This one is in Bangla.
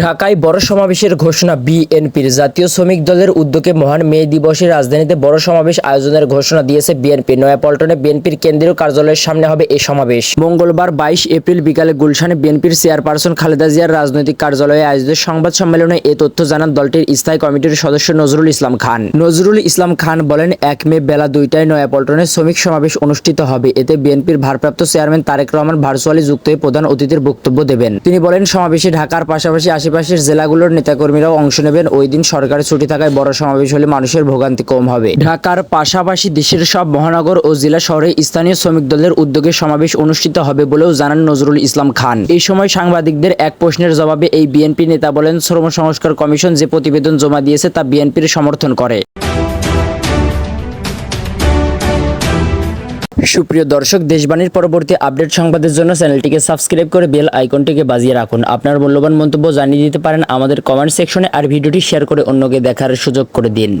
ঢাকায় বড় সমাবেশের ঘোষণা বিএনপির। জাতীয় শ্রমিক দলের উদ্যোগে মহান মে দিবসে রাজধানীতে বড় সমাবেশ আয়োজনের ঘোষণা দিয়েছে বিএনপি। নয়াপল্টনে বিএনপির কেন্দ্রীয় কার্যালয়ের সামনে হবে এই সমাবেশ। মঙ্গলবার 22 এপ্রিল বিকালে গুলশানে বিএনপির চেয়ারপারসন খালেদা জিয়ার রাজনৈতিক কার্যালয়ে আয়োজিত সংবাদ সম্মেলনে এ তথ্য জানান দলটির স্থায়ী কমিটির সদস্য নজরুল ইসলাম খান। নজরুল ইসলাম খান বলেন, 1 মে বেলা 2টায় নয়াপল্টনে শ্রমিক সমাবেশ অনুষ্ঠিত হবে। এতে বিএনপির ভারপ্রাপ্ত চেয়ারম্যান তারেক রহমান ভার্চুয়ালি যুক্ত হয়ে প্রধান অতিথির বক্তব্য দেবেন। তিনি বলেন, সমাবেশে ঢাকার পাশাপাশি আশেপাশের জেলাগুলোর নেতাকর্মীরাও অংশ নেবেন। ওই দিন সরকারের ছুটি থাকায় বড় সমাবেশ হলে মানুষের ভোগান্তি কম হবে। ঢাকার পাশাপাশি দেশের সব মহানগর ও জেলা শহরে স্থানীয় শ্রমিক দলের উদ্যোগে সমাবেশ অনুষ্ঠিত হবে বলেও জানান নজরুল ইসলাম খান। এই সময় সাংবাদিকদের এক প্রশ্নের জবাবে এই বিএনপি নেতা বলেন, শ্রম সংস্কার কমিশন যে প্রতিবেদন জমা দিয়েছে তা বিএনপির সমর্থন করে। সুপ্রিয় দর্শক, দেশবাণীর পরবর্তী আপডেট সংবাদের জন্য চ্যানেলটিকে সাবস্ক্রাইব করে বেল আইকনটিকে বাজিয়ে রাখুন। আপনার মূল্যবান মন্তব্য জানিয়ে দিতে পারেন আমাদের কমেন্ট সেকশনে, আর ভিডিওটি শেয়ার করে অন্যকে দেখার সুযোগ করে দিন।